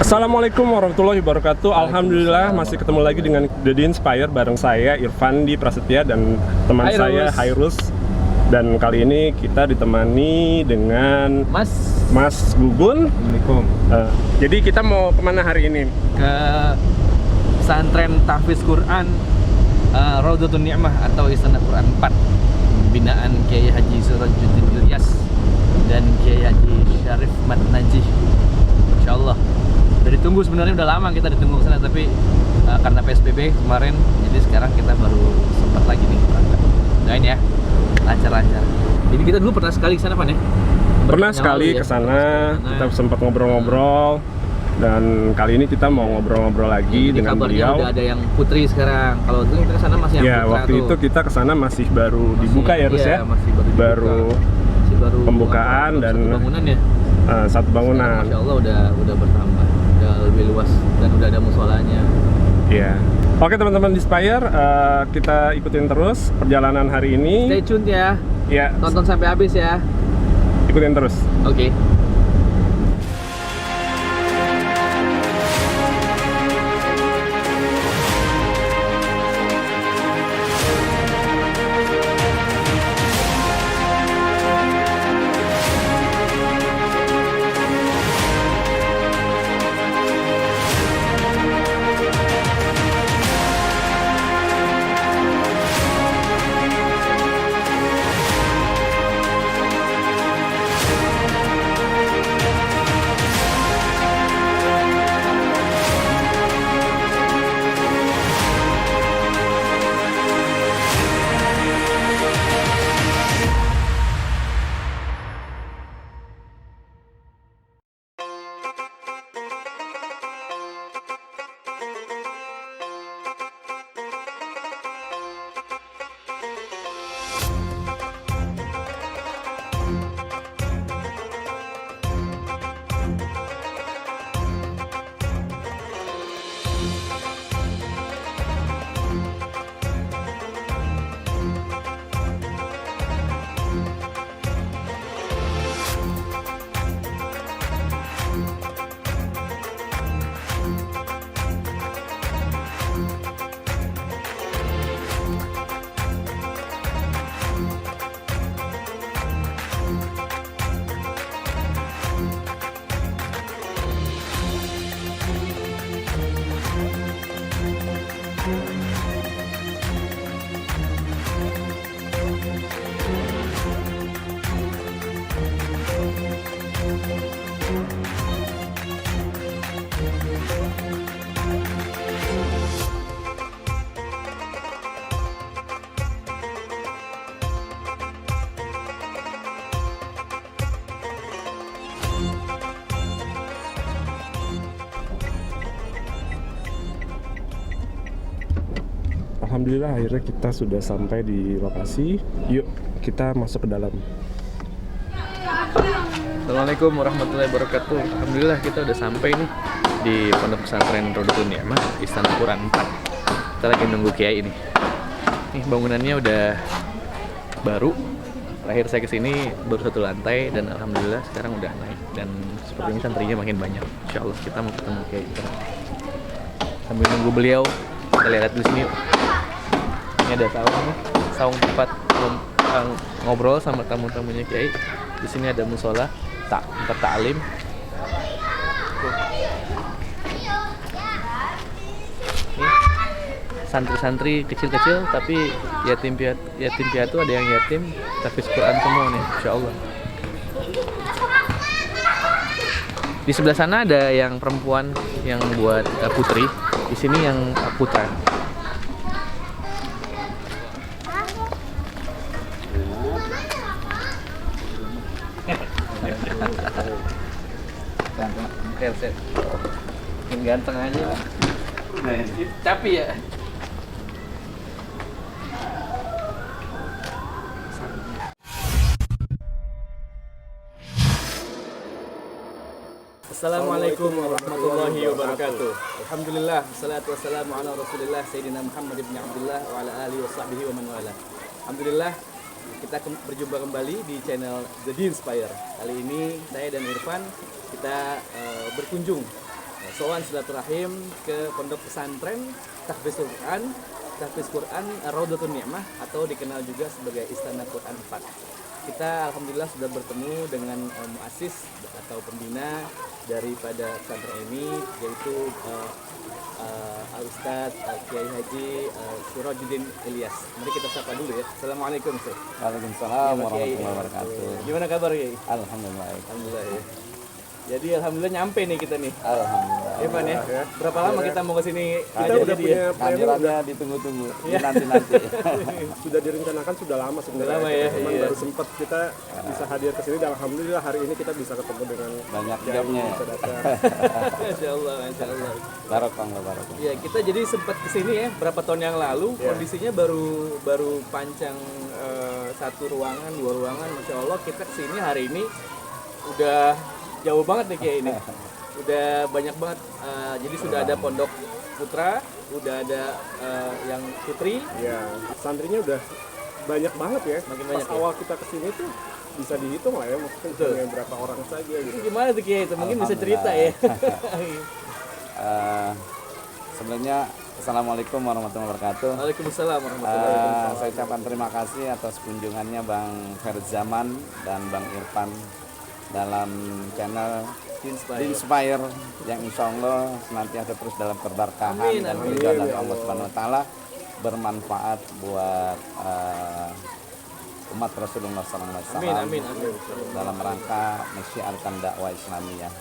Assalamualaikum warahmatullahi wabarakatuh. Alhamdulillah masih ketemu lagi dengan The Inspire bareng saya Irfan di Prasetya dan teman saya Hairus. Dan kali ini kita ditemani dengan Mas Gugun. Assalamualaikum. Jadi kita mau kemana hari ini? Ke pesantren tahfiz Quran Raudhatun Ni'mah atau Istana Quran 4 binaan Kiai Haji Sirajuddin Ilyas dan Kiai Haji Syarif Mat Najih. Insyaallah udah ditunggu, sebenarnya udah lama kita ditunggu kesana, tapi karena PSBB kemarin, jadi sekarang kita baru sempat lagi nih berangkat. Doain ya lancar-lancar. Jadi kita dulu pernah sekali kesana, Pan ya? Pernah sekali ke sana, kita sempat ngobrol-ngobrol. Dan kali ini kita mau ngobrol-ngobrol lagi dengan beliau. Udah ada yang putri sekarang. Kalau itu kita kesana masih yang ya, putra waktu tuh. itu kita kesana masih baru dibuka ya, Rus ya? Masih baru pembukaan dan satu bangunan ya. Satu bangunan. Masya Allah udah bertambah, udah lebih luas dan udah ada musolanya. Iya. Oke teman-teman di Inspire, kita ikutin terus perjalanan hari ini. Stay tune ya. Ya. Tonton sampai habis ya. Ikutin terus. Oke. Alhamdulillah akhirnya kita sudah sampai di lokasi. Yuk kita masuk ke dalam. Assalamualaikum warahmatullahi wabarakatuh. Alhamdulillah kita udah sampai nih di Pondok Pesantren Raudhatun Ni'mah Istana Quran 4. Kita lagi nunggu Kiai ini. Nih bangunannya udah baru. Terakhir saya kesini baru satu lantai dan alhamdulillah sekarang udah naik dan sepertinya santrinya makin banyak. Insyaallah kita mau ketemu Kiai kita. Sambil nunggu beliau, kita lihat di sini. Ini ada saung tempat ngobrol sama tamu-tamunya Kiai. Di sini ada musola, tempat ta'lim. Ini santri-santri kecil-kecil tapi yatim piatu ada yang yatim tapi Quran semua nih, insyaallah. Di sebelah sana ada yang perempuan yang buat putri, di sini yang putra. Ganteng aja lah. Tapi ya Assalamualaikum warahmatullahi wabarakatuh. Alhamdulillah, wassalatu wassalamu ala Rasulillah Sayyidina Muhammad ibn Abdullah wa ala alihi wa sahbihi wa man wala. Alhamdulillah, kita berjumpa kembali di channel The Inspire. Kali ini saya dan Irfan kita berkunjung sowan silaturahim ke Pondok Pesantren Tahfiz Quran Raudhatun Ni'mah atau dikenal juga sebagai Istana Quran 4. Kita alhamdulillah sudah bertemu dengan muassis atau pembina daripada pesantren ini, yaitu Al-Ustadz Kiai Haji Sirajuddin Ilyas. Mari kita sapa dulu ya. Assalamualaikum Ustaz. Waalaikumsalam warahmatullahi wabarakatuh. Gimana kabar Kiai? Alhamdulillah. Alhamdulillah ya. Jadi alhamdulillah nyampe nih kita nih. Alhamdulillah. Irfan ya. Berapa lama kita mau kesini? Kita udah punya planning, Kehadirannya ditunggu-tunggu. Nanti-nanti. sudah direncanakan sudah lama sebenarnya. Lama ya, Cuman iya. baru sempat kita bisa hadir ke sini dan alhamdulillah hari ini kita bisa ketemu dengan Banyak Kiai, jamnya. bisa datang. Masya Allah, Masya Allah. Barokah. Ya kita jadi sempat kesini ya berapa tahun yang lalu. Kondisinya baru pancang satu ruangan, 2 ruangan. Masya Allah kita kesini hari ini udah jauh banget nih kayak ini. Udah banyak banget. Jadi sudah ada pondok putra, udah ada yang putri. Ya, santrinya udah banyak banget ya. Makin Pas banyak ya? awal kita kesini tuh bisa dihitung lah ya, mungkin Betul. hanya berapa orang saja Itu gitu. gimana tuh Kiai? Itu mungkin bisa cerita ya. Sebelumnya Assalamualaikum warahmatullahi wabarakatuh. Waalaikumsalam warahmatullahi wabarakatuh. Saya ucapkan terima kasih atas kunjungannya Bang Ferzaman dan Bang Irfan dalam channel Inspire yang insya Allah senantiasa terus dalam keberkahan Amin, dan amin. ridho dari Allah Subhanahu Wa Taala, bermanfaat buat umat Rasulullah SAW Amin, amin, amin. dalam rangka menyiarkan dakwah Islamiyah.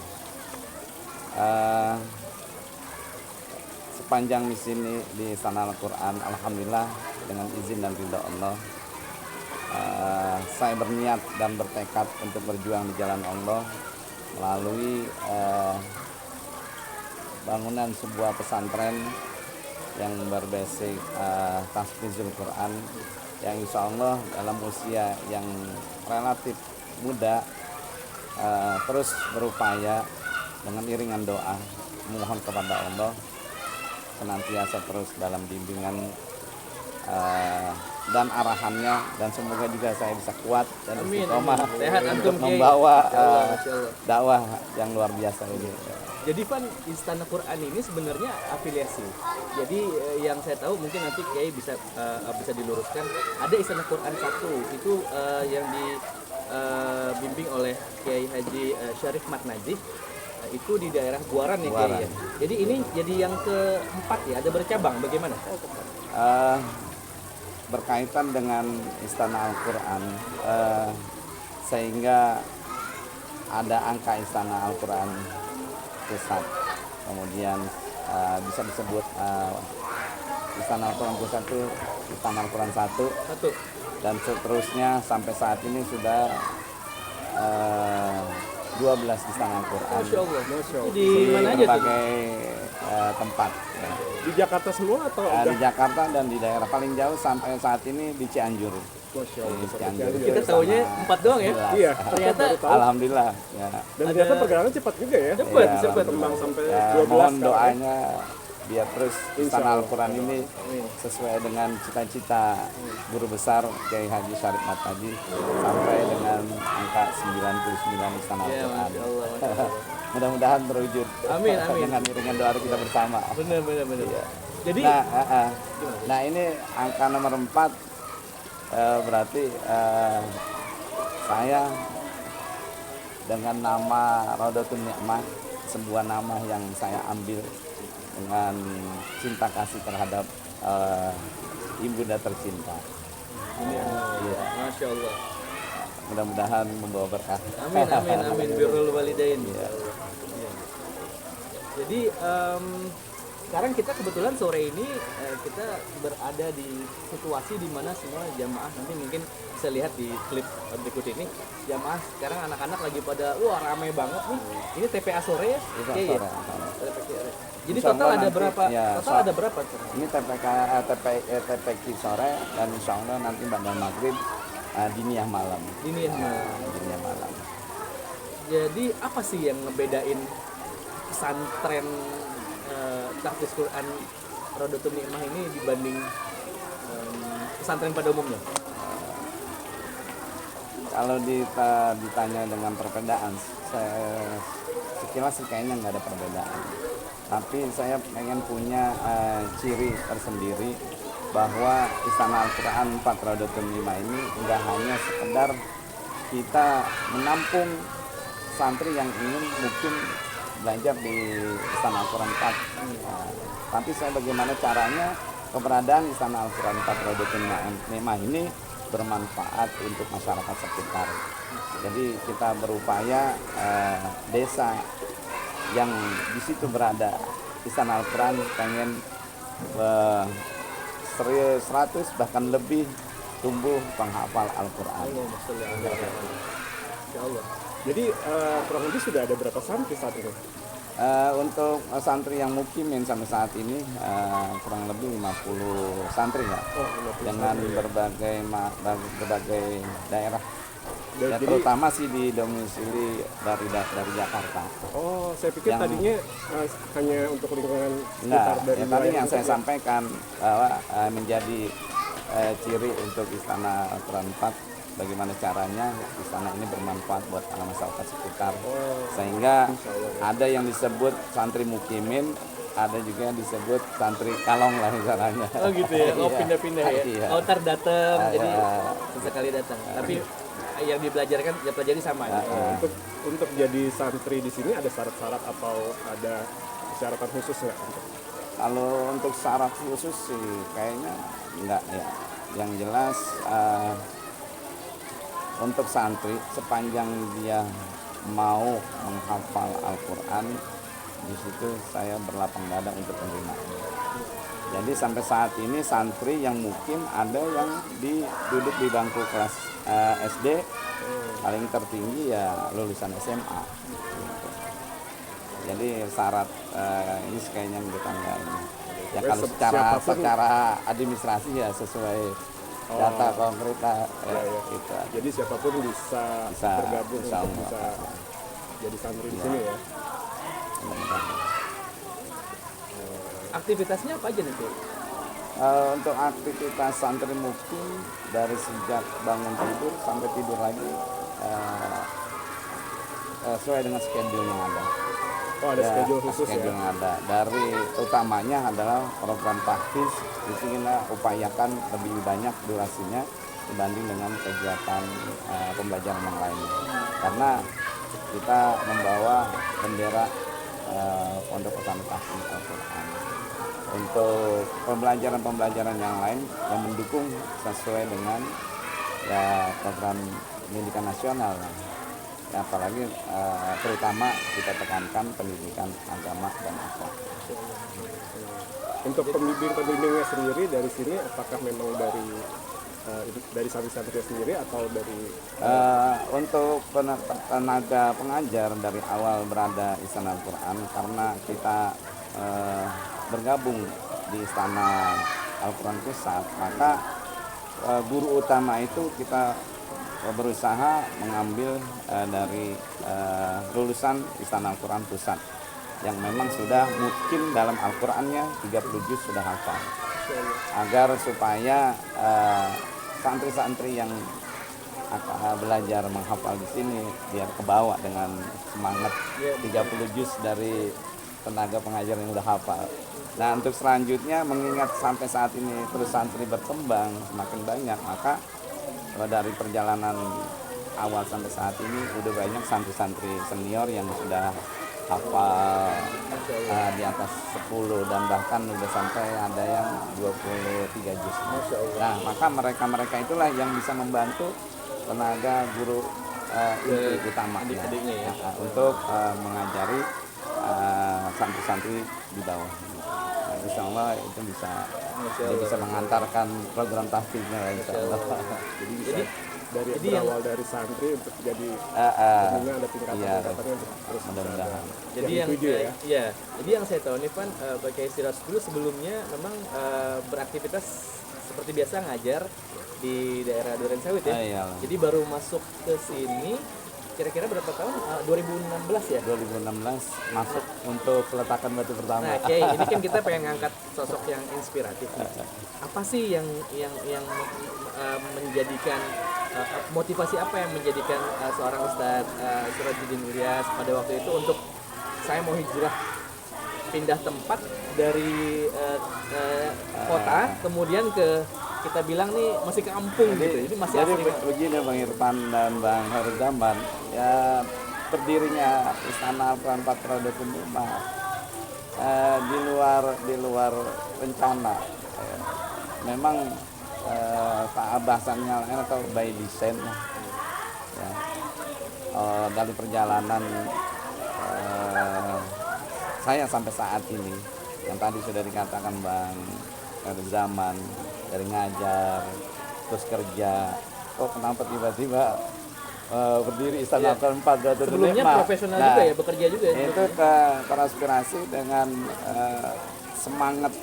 Sepanjang misi ini di Istana Al-Quran, alhamdulillah dengan izin dan ridho Allah, saya berniat dan bertekad untuk berjuang di jalan Allah melalui bangunan sebuah pesantren yang berbasis tahfizul Quran yang insya Allah dalam usia yang relatif muda terus berupaya dengan iringan doa mohon kepada Allah senantiasa terus dalam bimbingan dan arahannya, dan semoga juga saya bisa kuat dan Amin, istiqomah amin. Sehat antum, untuk Kiai. membawa Masya Allah, Masya Allah. dakwah yang luar biasa ini. Jadi Pan, Istana Quran ini sebenarnya afiliasi. Jadi yang saya tahu mungkin nanti Kiai bisa diluruskan. Ada Istana Quran 1 itu yang dibimbing oleh Kiai Haji Syarif Mat Najih. Itu di daerah Buaran ya Kiai ya. Jadi ini jadi yang keempat ya, ada bercabang bagaimana? Berkaitan dengan Istana Al-Quran, sehingga ada angka Istana Al-Quran pusat, kemudian bisa disebut Istana Al-Quran pusat itu Istana Al-Quran 1, dan seterusnya sampai saat ini sudah 12 Istana Al-Quran. Masya Allah. Masya Allah. Itu di mana aja tuh? berbagai tempat ya. Di Jakarta semua atau Di udah? Jakarta dan di daerah paling jauh sampai saat ini di Cianjur. Masya Di Allah. Cianjur. Kita tahunya 4 doang ya. Iya, Ternyata baru tahu. Alhamdulillah ya. Dan ternyata pergerakan cepat juga ya. Cepat, Ya, cepat. Berkembang sampai Ya, 12 mohon sekarang. doanya biar terus Istana Allah. Al-Quran ini sesuai dengan cita-cita guru besar Kiai Haji Syarif Mat Najih sampai dengan angka 99 Istana Ya, Al-Quran. Masya Allah, Masya Allah. Mudah-mudahan terwujud. Amin, amin. Dengan iringan doa kita bersama. Benar. Jadi Nah ini angka nomor 4 berarti saya dengan nama Raudhatun Ni'mah, sebuah nama yang saya ambil dengan cinta kasih terhadap ibunda tercinta. Iya. Masya Allah. Mudah-mudahan membawa berkah. Amin. Birrul walidain. Iya. Iya. Jadi sekarang kita kebetulan sore ini kita berada di situasi di mana semua jamaah, nanti mungkin bisa lihat di klip berikut ini, jamaah sekarang anak-anak lagi pada ramai banget nih. Ini TPA sore ya? Iya, Iya, sore. iya. Jadi Insya total Allah ada nanti, berapa? ya, Total ada berapa? Ini TPQ sore dan insya Allah nanti pada maghrib diniyah malam. Ini ya. Diniyah malam. Jadi apa sih yang ngebedain pesantren Tahfiz Quran Raudhatun Ni'mah ini dibanding pesantren pada umumnya? Kalau ditanya dengan perbedaan, sekilas sih kayaknya nggak ada perbedaan. tapi saya pengen punya ciri tersendiri bahwa Istana Al-Quran 4 Raudatun 5 ini nggak hanya sekedar kita menampung santri yang ingin mungkin belajar di Istana Al-Quran 4. Tapi saya bagaimana caranya keberadaan Istana Al-Quran 4 Raudatun 5 ini bermanfaat untuk masyarakat sekitar. Jadi kita berupaya desa yang di situ berada Istana Al-Quran pengen 100 bahkan lebih tumbuh penghafal Al-Quran. Ya Allah. Jadi kurang lebih sudah ada berapa santri saat ini? Untuk santri yang mukimin sampai saat ini kurang lebih 50 santri ya, dengan berbagai daerah. Ya, terutama sih di domisili dari Jakarta. Oh, saya pikir tadinya hanya untuk lingkungan Enggak, sekitar dari tadi yang saya sampaikan bahwa menjadi ciri untuk Istana Al-Quran 4, bagaimana caranya istana ini bermanfaat buat masyarakat sekitar. Sehingga ada yang disebut santri mukimin, ada juga yang disebut santri kalong lah caranya. Oh gitu ya, pindah-pindah ya. Iya. Ntar datang, jadi sesekali datang. Tapi yang dibelajarkan ya pelajari sama ya. Untuk jadi santri di sini ada syarat-syarat atau ada persyaratan khusus nggak? Kalau untuk syarat khusus sih kayaknya enggak ya. Yang jelas untuk santri sepanjang dia mau menghafal Al-Quran, di situ saya berlapang dada untuk menerima. Jadi sampai saat ini santri yang mungkin ada yang duduk di bangku kelas SD, paling tertinggi ya lulusan SMA. Gitu. Jadi syarat ini kayaknya kita enggak ini. Ya kalau secara administrasi ya sesuai data konkret gitu. Jadi siapapun bisa bergabung bisa jadi santri di sini ya. Aktivitasnya apa aja nih tuh? Untuk aktivitas santri mukim dari sejak bangun tidur sampai tidur lagi sesuai dengan schedule yang ada. Oh, ada schedule khusus schedule yang ada. Dari utamanya adalah program praktis, di sini kita upayakan lebih banyak durasinya dibanding dengan kegiatan pembelajaran yang lain. Karena kita membawa bendera Pondok Pesantren Tahfiz Al-Quran. Untuk pembelajaran yang lain yang mendukung sesuai dengan ya program pendidikan nasional. Ya, apalagi terutama kita tekankan pendidikan agama dan akhlak. Untuk pembimbingnya sendiri dari sini apakah memang dari santri-santri sendiri atau dari untuk tenaga pengajar dari awal berada Istana Al-Quran, karena kita bergabung di Istana Al-Quran Pusat, maka guru utama itu kita berusaha mengambil dari lulusan Istana Al-Quran Pusat yang memang sudah mungkin dalam Al-Qurannya 30 juz sudah hafal, agar supaya santri-santri yang akan belajar menghafal di sini biar kebawa dengan semangat 30 juz dari tenaga pengajar yang udah hafal. Nah, untuk selanjutnya mengingat sampai saat ini terus santri berkembang semakin banyak, maka dari perjalanan awal sampai saat ini udah banyak santri-santri senior yang sudah hafal di atas 10 dan bahkan udah sampai ada yang 23 juz. Nah, maka mereka itulah yang bisa membantu tenaga guru inti utama adik-adiknya ya, untuk mengajari santri-santri di bawah. Nah, insya Allah itu bisa mengantarkan program tahfiznya ya, insya Allah. Jadi berawal dari santri untuk jadi ada tingkatan-tingkatannya terus mudah-mudahan. Jadi jadi yang saya tahu nih Van, Pak Kiai Siraj dulu sebelumnya memang beraktivitas seperti biasa ngajar di daerah Duren Sawit ya. Jadi baru masuk ke sini kira-kira berapa tahun? 2016 ya? 2016 masuk untuk peletakan batu pertama. Nah, Kiai, ini kan kita pengen ngangkat sosok yang inspiratif. Apa sih yang menjadikan motivasi apa yang menjadikan seorang Ustadz Sirajuddin Ilyas pada waktu itu untuk saya mau hijrah pindah tempat dari kota kemudian ke kita bilang nih masih kampung gitu. Jadi masih Jadi asli. begini Bang Irfan dan Bang Haruzaman, ya berdirinya Istana Al-Quran Patra Dukun ini di luar rencana. Memang bahasannya lain atau by design. Ya. Dari perjalanan saya sampai saat ini, yang tadi sudah dikatakan Bang Haruzaman, dari ngajar terus kerja, kenapa tiba-tiba berdiri Istana Al-Quran 4 Sebelumnya profesional juga ya, bekerja juga ya. Itu terinspirasi dengan semangat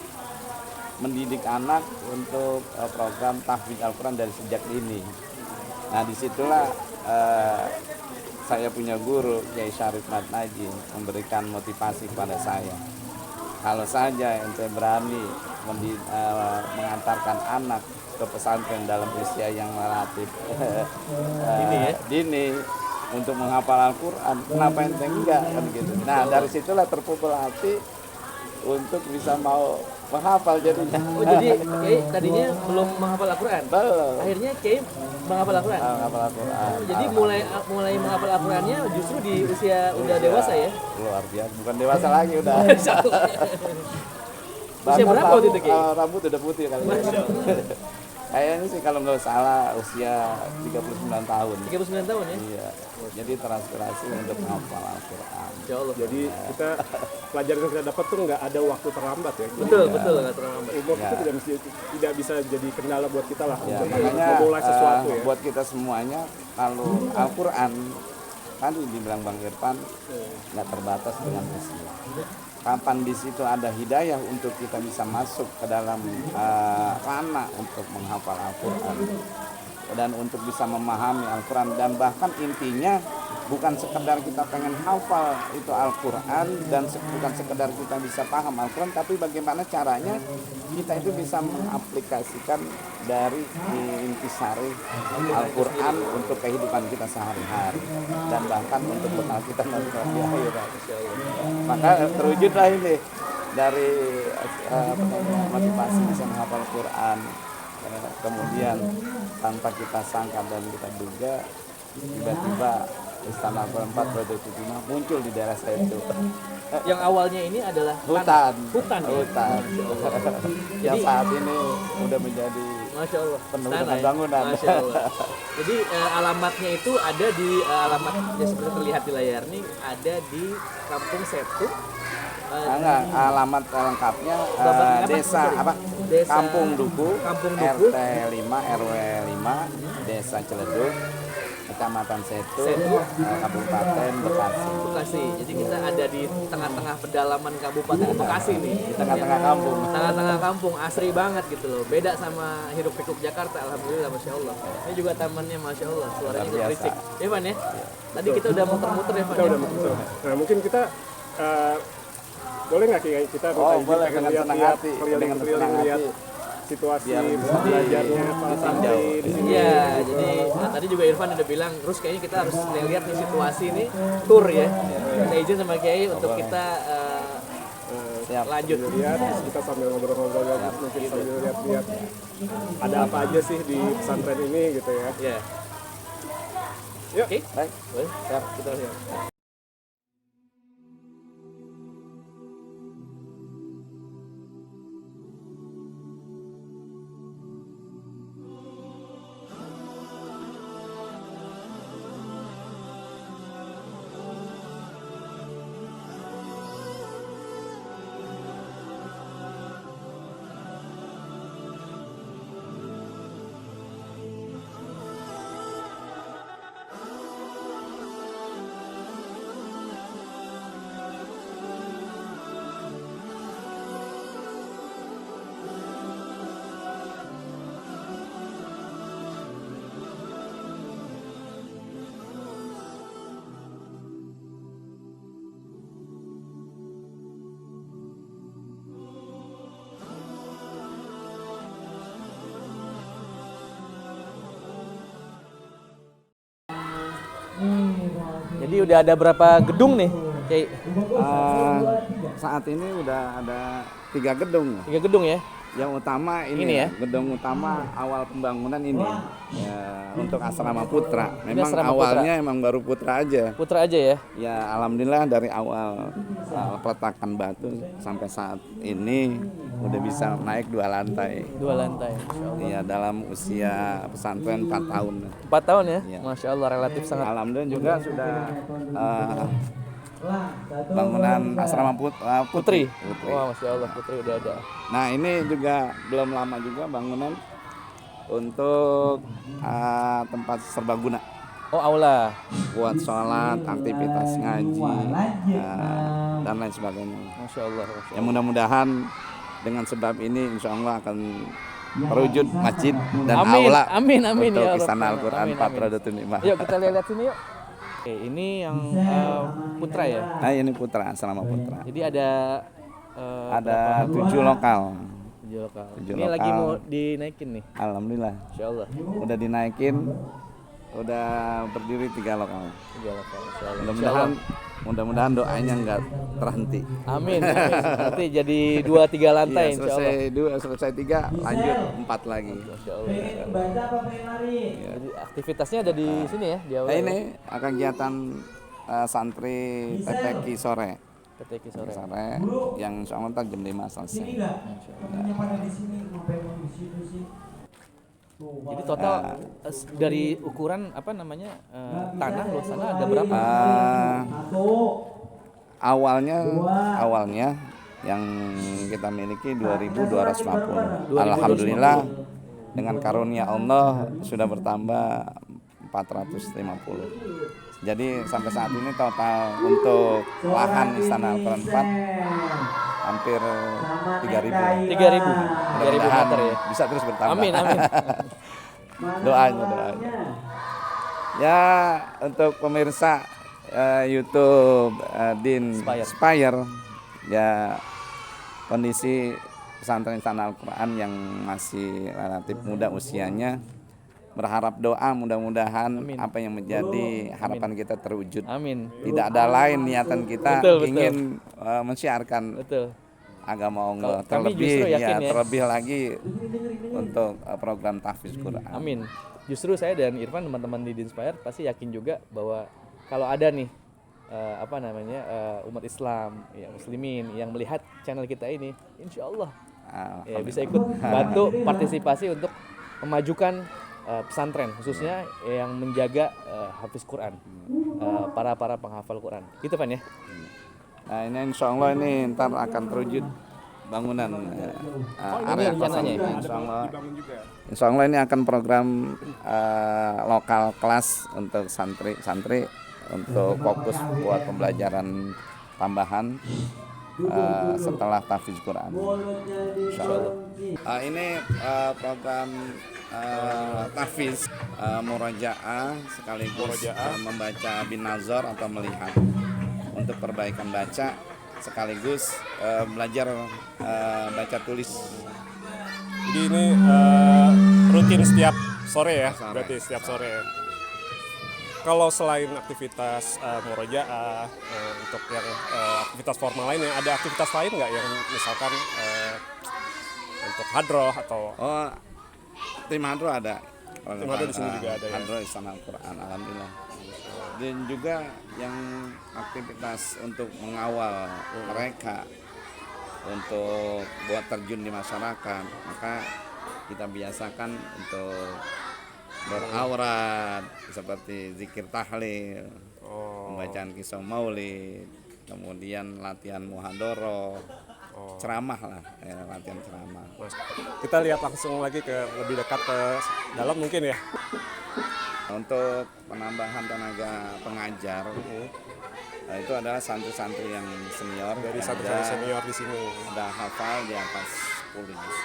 mendidik anak untuk program tahfidz Al-Quran dari sejak dini. Nah, disitulah saya punya guru Kiai Syarif Matnaji memberikan motivasi kepada saya. Kalau saja ente berani mengantarkan anak ke pesantren dalam usia yang relatif dini untuk menghafal Al-Quran, kenapa ente enggak kan gitu. Nah, dari situlah terpukul hati untuk bisa mau menghafal jadinya. Oh, jadi Kiai tadinya belum menghafal Al-Quran? Belum. Akhirnya Kiai menghafal Al-Quran? Menghafal Al-Quran. Jadi mulai menghafal Al-Qurannya justru di usia udah dewasa ya? Luar biasa, bukan dewasa lagi udah. Usia berapa waktu itu, Ki? Rambut udah putih kali. Kayaknya sih kalau nggak salah usia 39 tahun. 39 tahun ya? Iya. Jadi terinspirasi untuk menghafal Al-Quran. Insya Allah. Jadi kita pelajaran yang kita dapat tuh nggak ada waktu terlambat ya. Betul, nggak terlambat. Umur itu tidak bisa jadi kendala buat kita lah Ya, untuk makanya memulai sesuatu ya. buat kita semuanya, kalau Al-Quran tadi dibilang Bang Irfan nggak terbatas dengan usia. Kapan di situ ada hidayah untuk kita bisa masuk ke dalam ranah untuk menghafal Al-Quran dan untuk bisa memahami Al-Quran, dan bahkan intinya bukan sekedar kita pengen hafal itu Al-Quran dan bukan sekedar kita bisa paham Al-Quran, tapi bagaimana caranya kita itu bisa mengaplikasikan dari intisari Al-Quran untuk kehidupan kita sehari-hari dan bahkan untuk bekal kita nanti di akhirat. Maka terwujudlah ini dari motivasi bisa menghafal Al-Quran, kemudian tanpa kita sangka dan kita duga tiba-tiba Istana Al-Quran 4 muncul di daerah saya itu. Yang awalnya ini adalah Hutan. Hutan. Yang Jadi- saat ini udah menjadi Masya Allah. penuh Istana dengan ya? bangunan. Masya Allah. Jadi alamatnya itu ada di alamat yang seperti terlihat di layar nih, ada di Kampung Setu. Enggak, alamat lengkapnya Bapak, desa apa? apa? Desa Kampung Duku, Kampung Duku. RT 5 RW 5, Desa Ciledug, Kecamatan Setu, Setu. Kabupaten Bekasi. Bekasi. Jadi kita ada di tengah-tengah pedalaman Kabupaten Bekasi nih. Di tengah-tengah kampung. Tengah-tengah kampung, asri banget gitu loh. Beda sama hiruk pikuk Jakarta, alhamdulillah, masya Allah. Ini juga tamannya, masya Allah, suaranya Luar biasa. berisik. Ya Van ya? Tadi kita udah muter-muter ya Van. Kita udah betul. Nah, mungkin kita boleh nggak kita Boleh, dengan senang hati, dengan senang lihat hati. situasi Biar bisa belajarnya para santri di sini. Iya, jadi tadi juga Irfan udah bilang, terus kayaknya kita harus lihat nih situasi ini, tour ya. Kita izin sama Kiai untuk kita Siap. lanjut. Lihat, terus kita sambil ngobrol-ngobrol ya, mungkin sambil lihat-lihat ada apa aja sih di pesantren ini gitu ya. Ya, Yuk. oke, Baik. boleh? Siap. Kita lihat. Jadi udah ada berapa gedung nih Kiai? Saat ini udah ada 3 gedung. 3 gedung ya? Yang utama Ini ini, ya? gedung utama awal pembangunan ini ya, untuk asrama putra. Memang asrama awalnya emang baru putra aja. Putra aja ya? Ya alhamdulillah dari awal peletakan batu sampai saat ini udah bisa naik 2 lantai. 2 lantai, Masya Allah. Ya dalam usia pesantren 4 tahun. 4 tahun ya? Iya. Masya Allah, relatif sangat. Alhamdulillah juga sudah bangunan asrama putri. Wah, Masya Allah, Putri udah ada. Nah ini juga belum lama juga bangunan untuk tempat serbaguna Oh, aula. buat sholat, aktivitas ngaji dan lain sebagainya. Masya Allah, Masya Ya Allah. mudah-mudahan dengan sebab ini insya Allah akan terwujud masjid dan Amin, aula amin, amin, untuk ya Allah. Istana Al-Quran Amin, amin. Patradatun Nikmah. Yuk kita lihat sini yuk. Oke, ini yang putra ya. Nah ini putra, asrama putra. Jadi ada Ada 7 lokal. 7 lokal. 7 Ini lagi lokal. mau dinaikin nih. Alhamdulillah. Masya Allah. Udah dinaikin, udah berdiri 3 lokal. 3 lokal. Masya Allah. Mudah-mudahan doanya nggak terhenti. Amin. Nanti jadi 2-3 lantai Iya, insya Allah. selesai 3, lanjut 4 lagi. Masya Allah. Jadi aktivitasnya ada di sini ya, di awal. Nah, ini kegiatan santri PPQ sore. PTK sore. Yang insya Allah ntar jam 5 selesai. Jadi total dari ukuran apa namanya tanah luas tanah ada berapa? Awalnya yang kita miliki 2.250. Alhamdulillah dengan karunia Allah sudah bertambah 450. Jadi sampai saat ini total untuk lahan Istana Al-Quran 4 hampir 3.000. 3.000 meter ya. Bisa terus bertambah. Amin, amin. doanya. Ya untuk pemirsa YouTube Din Spire ya kondisi pesantren Istana Al-Quran yang masih relatif muda usianya, berharap doa mudah-mudahan apa yang menjadi harapan kita terwujud. Amin. Tidak ada lain niatan kita Betul. ingin mensiarkan Betul. agama Allah. Kami justru yakin ya. Terlebih lagi untuk program tahfiz Quran. Amin. Justru saya dan Irfan teman-teman di Dinspire pasti yakin juga bahwa kalau ada nih umat Islam, ya muslimin yang melihat channel kita ini, insya Allah ya, bisa ikut bantu partisipasi untuk memajukan pesantren khususnya yang menjaga hafiz Quran, para penghafal Quran. Gitu Pan ya. Nah ini insya Allah ini ntar akan terwujud bangunan area rencananya ya? Insya Allah ini akan program lokal kelas untuk santri untuk fokus buat pembelajaran tambahan setelah tahfiz Quran. Insya Allah. Ini program tahfiz murajaah sekaligus membaca bin nazar atau melihat untuk perbaikan baca sekaligus belajar baca tulis. Jadi ini rutin setiap sore ya, berarti setiap sore. Kalau selain aktivitas murojaah untuk yang aktivitas formal lainnya, ada aktivitas lain nggak yang misalkan untuk hadroh atau? Oh, tim hadroh ada. Tim hadroh di sini juga ada ya. Hadroh Istana Al-Quran, alhamdulillah. Dan juga yang aktivitas untuk mengawal mereka untuk buat terjun di masyarakat, maka kita biasakan untuk beraurat seperti zikir tahlil, pembacaan kisah maulid, kemudian latihan muhadoroh, ceramah lah, latihan ceramah. Kita lihat langsung lagi ke lebih dekat ke dalam mungkin ya. Untuk penambahan tenaga pengajar, itu adalah santri-santri yang senior. Dari santri-santri senior di sini. Udah hafal di atas 10 juz.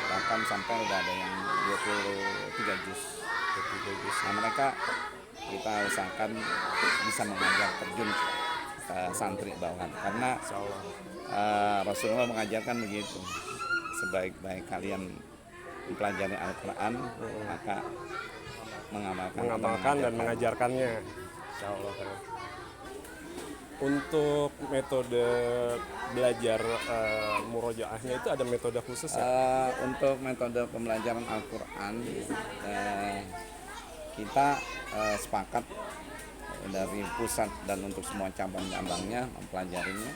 Bahkan sampai udah ada yang 23 juz. Nah mereka kita usahakan bisa mengajar terjun ke santri bawahan. Karena Rasulullah mengajarkan begitu. Sebaik-baik kalian mempelajari Al-Quran, maka mengamalkan dan mengajarkannya. Insya Allah. Untuk metode belajar murojaahnya itu ada metode khusus ya? Untuk metode pembelajaran Al-Quran, kita sepakat dari pusat dan untuk semua cabang-cabangnya mempelajarinya.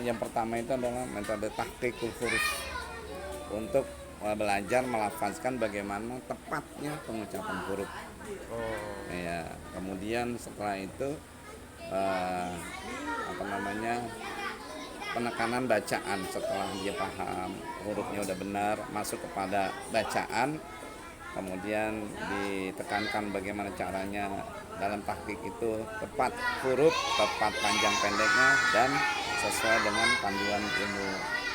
Yang pertama itu adalah metode tahqiqul huruf, untuk belajar melafazkan bagaimana tepatnya pengucapan huruf. Ya, kemudian setelah itu penekanan bacaan. Setelah dia paham hurufnya udah benar, masuk kepada bacaan, kemudian ditekankan bagaimana caranya dalam tahqiq itu tepat huruf, tepat panjang pendeknya, dan sesuai dengan panduan ilmu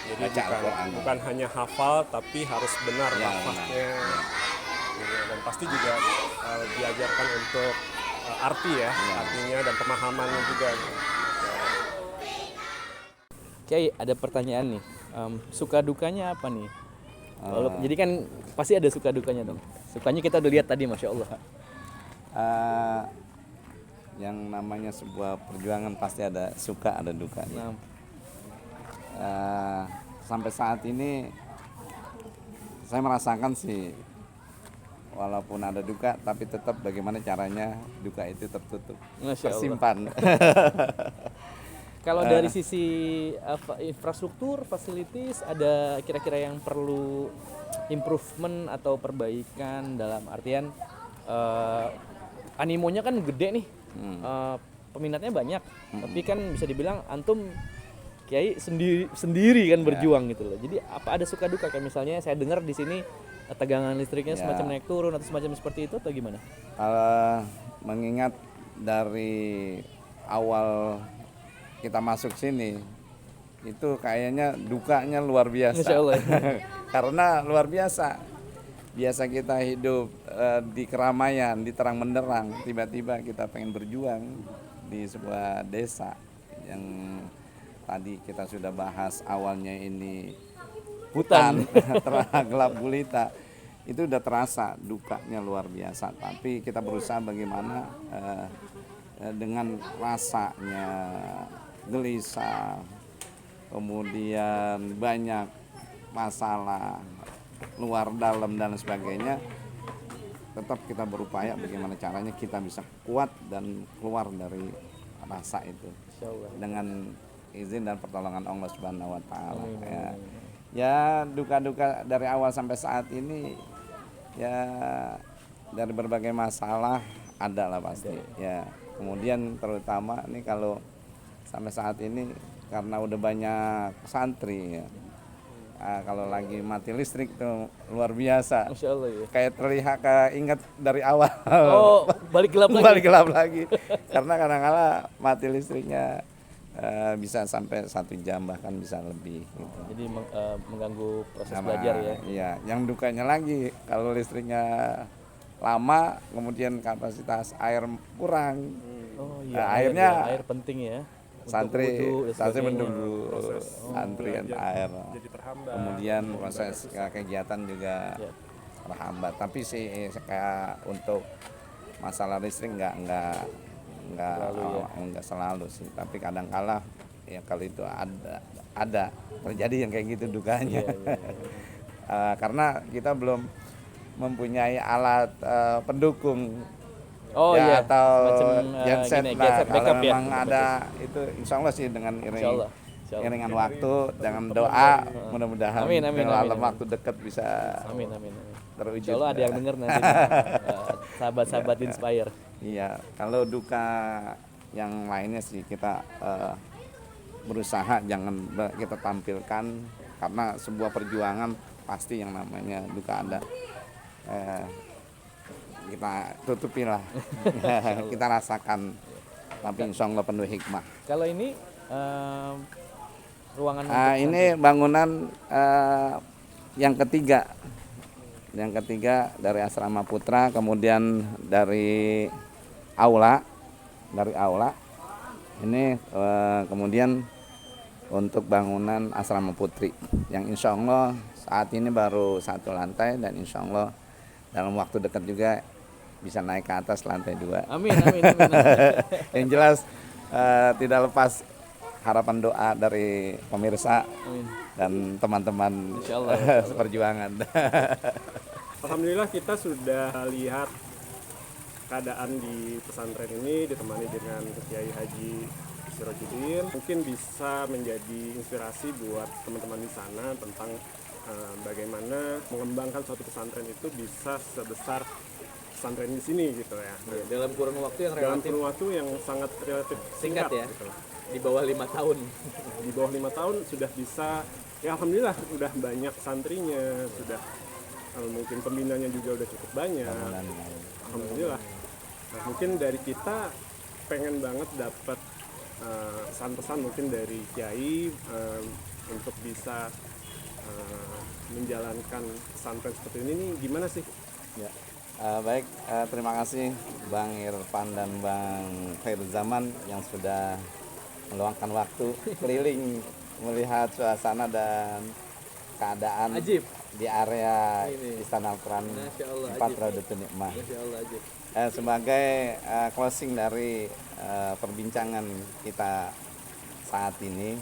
Jadi baca Al-Quran. bukan hanya hafal tapi harus benar Ya, lafaznya. benar. Iya, dan pasti juga diajarkan untuk arti ya, artinya dan pemahamannya juga. Kiai, ada pertanyaan nih. Suka dukanya apa nih? Jadi kan pasti ada suka dukanya dong. Sukanya kita udah lihat tadi, Masya Allah. Yang namanya sebuah perjuangan pasti ada suka ada duka. Nah, Sampai saat ini saya merasakan sih, walaupun ada duka tapi tetap bagaimana caranya duka itu tertutup, Masya Allah. tersimpan. Kalau dari sisi infrastruktur, facilities, ada kira-kira yang perlu improvement atau perbaikan dalam artian animonya kan gede nih, peminatnya banyak, tapi kan bisa dibilang antum Kiai sendiri kan berjuang gitu loh. Jadi apa ada suka duka, kayak misalnya saya dengar di sini tegangan listriknya semacam naik turun atau semacam seperti itu atau gimana? Mengingat dari awal kita masuk sini itu kayaknya dukanya luar biasa. Masya Allah. Karena luar biasa. Biasa kita hidup di keramaian, di terang benderang, tiba-tiba kita pengen berjuang di sebuah desa yang tadi kita sudah bahas awalnya ini hutan, gelap gulita. Itu udah terasa dukanya luar biasa, tapi kita berusaha bagaimana dengan rasanya gelisah, kemudian banyak masalah luar dalam dan sebagainya, tetap kita berupaya bagaimana caranya kita bisa kuat dan keluar dari rasa itu dengan izin dan pertolongan Allah Subhanahu wa taala. Ya duka-duka dari awal sampai saat ini ya dari berbagai masalah ada lah pasti. Ya, kemudian terutama nih kalau sampai saat ini karena udah banyak santri ya. Kalau lagi mati listrik tuh luar biasa. Masya Allah ya. Kayak terlihat ingat dari awal. Oh, balik gelap lagi. Balik gelap lagi. Karena kadang-kala mati listriknya bisa sampai 1 jam bahkan bisa lebih gitu. Jadi mengganggu proses belajar ya. Iya, yang dukanya lagi kalau listriknya lama kemudian kapasitas air kurang. Oh Nah, iya, airnya air penting ya. santri Untuk wudu dan santri sebagainya. menunggu antrian air. Jadi terhambat. Kemudian proses kegiatan juga Ya. terhambat. Tapi sih kayak untuk masalah listrik nggak selalu sih. Tapi kadang-kala ya kalau itu ada terjadi yang kayak gitu dukanya. Karena kita belum mempunyai alat pendukung. Oh ya, iya, atau semacam, genset. gini, Nah, genset kalau backup ya. memang ada itu insya Allah sih dengan Insya Allah. iringan waktu, dengan doa mudah-mudahan Amin, dalam amin. waktu dekat bisa Amin. terwujud. Insya Allah ada yang denger nanti. Sahabat-sahabat Inspire. Iya, kalau duka yang lainnya sih kita berusaha jangan kita tampilkan karena sebuah perjuangan pasti yang namanya duka ada. Kita tutupi lah, kita rasakan, tapi insya Allah penuh hikmah. Kalau ini ruangan Ini bangunan yang ketiga dari Asrama Putra, kemudian dari aula, ini kemudian untuk bangunan Asrama Putri, yang insya Allah saat ini baru 1 lantai dan insya Allah dalam waktu dekat juga bisa naik ke atas lantai 2. Amin. Yang jelas tidak lepas harapan doa dari pemirsa Amin. dan teman-teman Insyaallah, insyaallah. seperjuangan. Alhamdulillah kita sudah lihat keadaan di pesantren ini ditemani dengan Kiai Haji Sirojudin. Mungkin bisa menjadi inspirasi buat teman-teman di sana tentang bagaimana mengembangkan suatu pesantren itu bisa sebesar pesantren di sini gitu ya. Ya, dalam kurun waktu yang Dalam relatif kurun waktu yang sangat relatif singkat ya. gitu. di bawah 5 tahun. Di bawah 5 tahun sudah bisa, ya alhamdulillah udah banyak santrinya, sudah mungkin pembinanya juga udah cukup banyak. Alhamdulillah. Nah, mungkin dari kita pengen banget dapat pesan-pesan mungkin dari Kiai untuk bisa menjalankan pesantren seperti ini nih, gimana sih? Ya. Baik, terima kasih Bang Irfan dan Bang Khairuzzaman yang sudah meluangkan waktu keliling melihat suasana dan keadaan Ajib. di area Ini. Istana Al-Quran Masya Allah, 4 ajib. Raudatul Nikmah. Masya Allah aja. Sebagai closing dari perbincangan kita saat ini,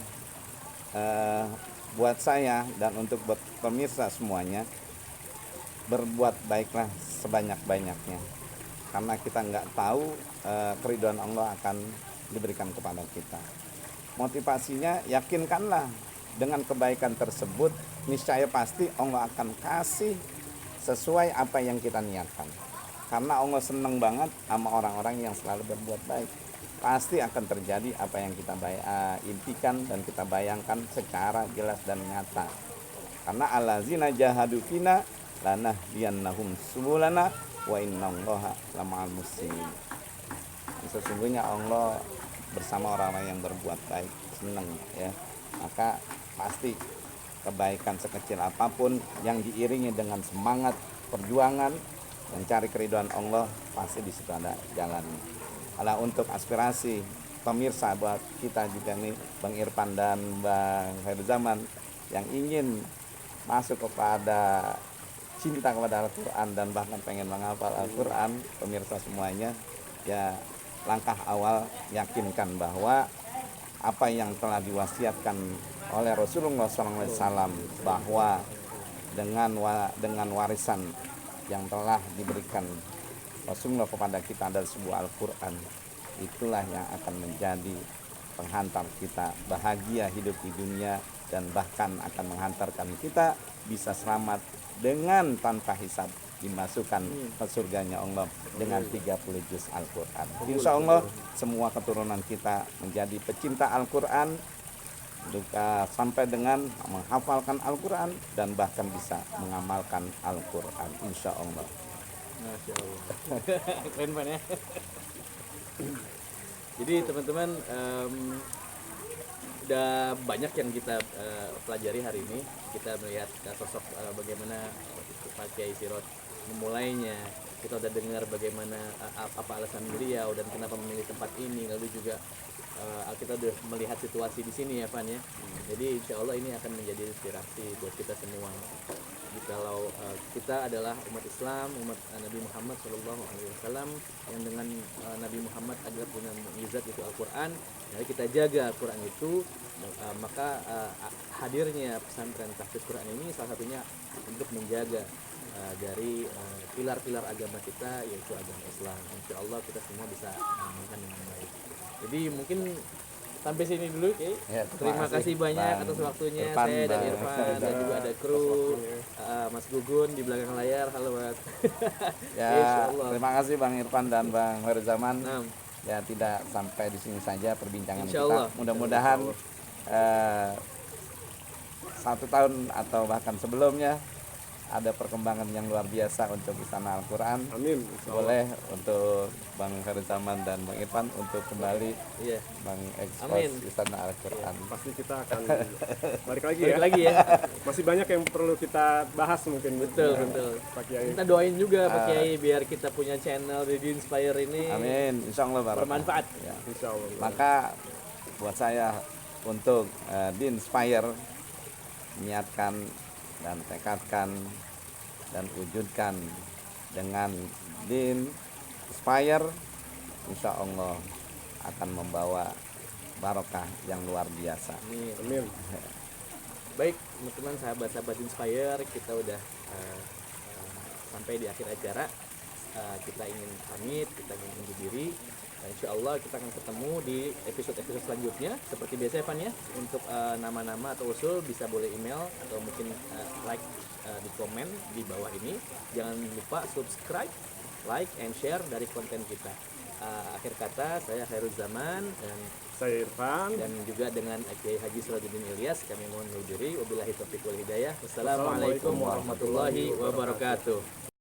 buat saya dan untuk buat pemirsa semuanya, berbuat baiklah sebanyak-banyaknya, karena kita nggak tahu keridhaan Allah akan diberikan kepada kita. Motivasinya, yakinkanlah dengan kebaikan tersebut, niscaya pasti Allah akan kasih sesuai apa yang kita niatkan. Karena Allah senang banget sama orang-orang yang selalu berbuat baik. Pasti akan terjadi apa yang kita impikan dan kita bayangkan secara jelas dan nyata. Karena allazina jahadu fina lanahdiyannahum subulana wa innallaha lama'al muhsinin. Sesungguhnya Allah bersama orang-orang yang berbuat baik, senang ya. Maka pasti kebaikan sekecil apapun yang diiringi dengan semangat perjuangan mencari keridhaan Allah, pasti di situ ada jalannya. Kalau untuk aspirasi pemirsa buat kita juga nih, Bang Irfan dan Bang Khairuzzaman yang ingin masuk kepada cinta kepada Al-Quran dan bahkan pengen menghafal Al-Quran, pemirsa semuanya, ya langkah awal yakinkan bahwa apa yang telah diwasiatkan oleh Rasulullah SAW, bahwa dengan warisan yang telah diberikan Rasulullah kepada kita adalah sebuah Al-Quran, itulah yang akan menjadi penghantar kita bahagia hidup di dunia dan bahkan akan menghantarkan kita bisa selamat dengan tanpa hisab, dimasukkan ke surganya Allah dengan 30 juz Al-Quran. Insya Allah semua keturunan kita menjadi pecinta Al-Quran, sampai dengan menghafalkan Al-Quran dan bahkan bisa mengamalkan Al-Quran, insya Allah. Masya Allah. Keren banget ya. Jadi teman-teman, udah banyak yang kita pelajari hari ini. Kita melihat sosok bagaimana Pak Kiai Sirot memulainya. Kita udah dengar bagaimana apa alasan beliau dan kenapa memilih tempat ini. Lalu juga kita udah melihat situasi di sini ya Pan ya. Jadi insya Allah ini akan menjadi inspirasi buat kita semua. Jikalau kita adalah umat Islam, umat Nabi Muhammad SAW, yang dengan Nabi Muhammad adalah punya mukjizat itu Al-Quran, jadi kita jaga Al-Quran itu, maka hadirnya pesantren tahfiz Quran ini salah satunya untuk menjaga dari pilar-pilar agama kita, yaitu agama Islam. Insya Allah kita semua bisa mengamalkan dengan baik. Jadi mungkin sampai sini dulu, Kiai. Ya, terima kasih banyak atas waktunya, Irfan, saya dan Irfan, dan juga ada kru Mas Gugun di belakang layar. Halo Mas. Ya, terima kasih Bang Irfan dan Bang Khairuzzaman. Nah. Ya, tidak sampai di sini saja perbincangan Insya kita. Allah. Mudah-mudahan 1 tahun atau bahkan sebelumnya ada perkembangan yang luar biasa untuk Istana Al-Quran. Amin. Boleh untuk Bang Khairuzzaman dan Bang Irfan untuk kembali Bang ekspos Istana Al-Quran. Pasti kita akan balik lagi Balik ya. lagi ya. Masih banyak yang perlu kita bahas mungkin. Betul. Pak Kiai. Kita doain juga Pak Kiai biar kita punya channel Radio Inspire ini. Amin. Insya Allah bermanfaat. Ya. Insya Allah. Maka buat saya untuk di Inspire niatkan dan tekadkan dan wujudkan dengan Din Inspire, insya Allah akan membawa barokah yang luar biasa. Amin. Baik, teman-teman, sahabat-sahabat Inspire, kita udah sampai di akhir acara. Kita ingin pamit, kita ingin undur diri. Nah, insya Allah kita akan ketemu di episode-episode selanjutnya. Seperti biasa Evan ya, untuk nama-nama atau usul bisa boleh email atau mungkin like di komen di bawah ini. Jangan lupa subscribe, like, and share dari konten kita. Akhir kata, saya Khairul Zaman dan Saya Irfan. dan juga dengan Kiai Haji Sirajuddin Ilyas, kami mohon undur diri. Wabillahi taufiq wal hidayah. Wassalamualaikum warahmatullahi wabarakatuh.